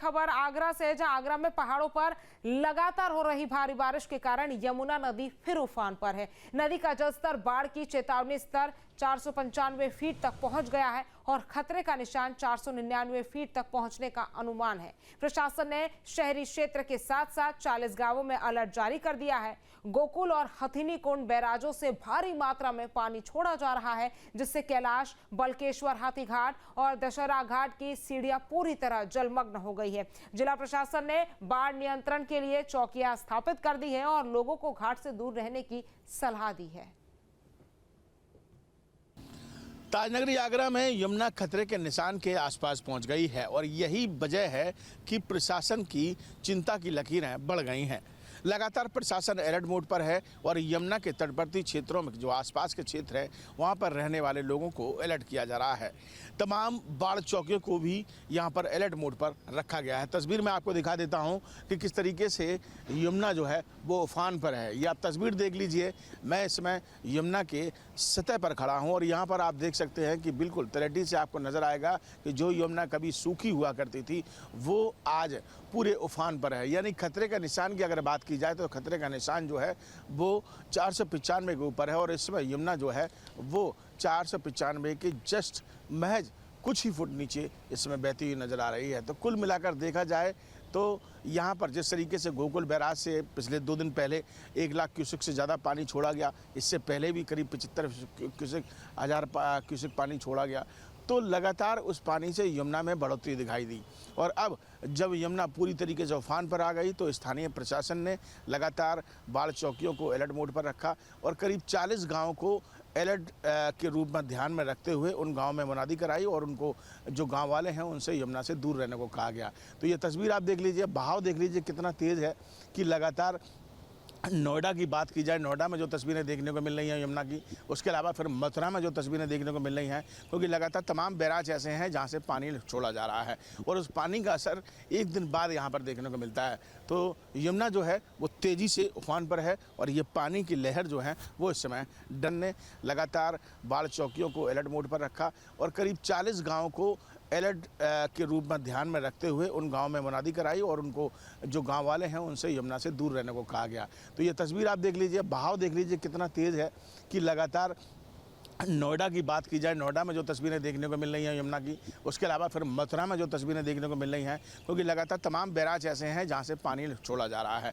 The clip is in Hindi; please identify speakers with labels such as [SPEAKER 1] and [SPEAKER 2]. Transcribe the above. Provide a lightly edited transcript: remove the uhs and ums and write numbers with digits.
[SPEAKER 1] खबर आगरा से है, जहां आगरा में पहाड़ों पर लगातार हो रही भारी बारिश के कारण यमुना नदी फिर उफान पर है। नदी का जलस्तर बाढ़ की चेतावनी स्तर 495 फीट तक पहुंच गया है और खतरे का निशान 499 फीट तक पहुंचने का अनुमान है। प्रशासन ने शहरी क्षेत्र के साथ साथ 40 गांवों में अलर्ट जारी कर दिया है। गोकुल और हथिनी कुंड बैराजों से भारी मात्रा में पानी छोड़ा जा रहा है, जिससे कैलाश, बलकेश्वर हाथी घाट और दशहरा घाट की सीढ़ियां पूरी तरह जलमग्न हो गई है। जिला प्रशासन ने बाढ़ नियंत्रण के लिए चौकियां स्थापित कर दी है और लोगों को घाट से दूर रहने की सलाह दी है।
[SPEAKER 2] ताजनगरी आगरा में यमुना खतरे के निशान के आसपास पहुंच गई है और यही वजह है कि प्रशासन की चिंता की लकीरें बढ़ गई हैं। लगातार प्रशासन अलर्ट मोड पर है और यमुना के तटवर्ती क्षेत्रों में जो आसपास के क्षेत्र है वहां पर रहने वाले लोगों को अलर्ट किया जा रहा है। तमाम बाढ़ चौकियों को भी यहां पर अलर्ट मोड पर रखा गया है। तस्वीर में आपको दिखा देता हूं कि किस तरीके से यमुना जो है वो उफान पर है। ये आप तस्वीर देख लीजिए। मैं इसमें यमुना के सतह पर खड़ा हूँ और यहाँ पर आप देख सकते हैं कि बिल्कुल तलहटी से आपको नज़र आएगा कि जो यमुना कभी सूखी हुआ करती थी वो आज पूरे उफान पर है। यानी खतरे का निशान की अगर बात की जाए तो खतरे का निशान जो है वो 495 के ऊपर है और इसमें यमुना जो है वो 495 के जस्ट महज कुछ ही फुट नीचे इसमें बहती हुई नज़र आ रही है। तो कुल मिलाकर देखा जाए तो यहाँ पर जिस तरीके से गोकुल बैराज से पिछले 2 दिन पहले 1 लाख क्यूसेक से ज़्यादा पानी छोड़ा गया, इससे पहले भी करीब 75 हज़ार क्यूसेक पानी छोड़ा गया, तो लगातार उस पानी से यमुना में बढ़ोतरी दिखाई दी। और अब जब यमुना पूरी तरीके से उफान पर आ गई तो स्थानीय प्रशासन ने लगातार बाढ़ चौकियों को अलर्ट मोड पर रखा और करीब 40 गाँव को अलर्ट के रूप में ध्यान में रखते हुए उन गाँव में मुनादी कराई और उनको जो गाँव वाले हैं उनसे यमुना से दूर रहने को कहा गया। तो ये तस्वीर आप देख लीजिए, बहाव देख लीजिए कितना तेज़ है कि लगातार नोएडा की बात की जाए, नोएडा में जो तस्वीरें देखने को मिल रही हैं यमुना की, उसके अलावा फिर मथुरा में जो तस्वीरें देखने को मिल रही हैं, क्योंकि लगातार तमाम बैराज ऐसे हैं जहां से पानी छोड़ा जा रहा है और उस पानी का असर एक दिन बाद यहां पर देखने को मिलता है। तो यमुना जो है वो तेज़ी से उफान पर है और ये पानी की लहर जो है वो इस समय डर ने लगातार बाढ़ चौकियों को अलर्ट मोड पर रखा और करीब 40 गाँव को अलर्ट के रूप में ध्यान में रखते हुए उन गांव में मुनादी कराई और उनको जो गांव वाले हैं उनसे यमुना से दूर रहने को कहा गया। तो ये तस्वीर आप देख लीजिए, बहाव देख लीजिए कितना तेज़ है कि लगातार नोएडा की बात की जाए, नोएडा में जो तस्वीरें देखने को मिल रही हैं यमुना की, उसके अलावा फिर मथुरा में जो तस्वीरें देखने को मिल रही हैं, क्योंकि लगातार तमाम बैराज ऐसे हैं जहां से पानी छोड़ा जा रहा है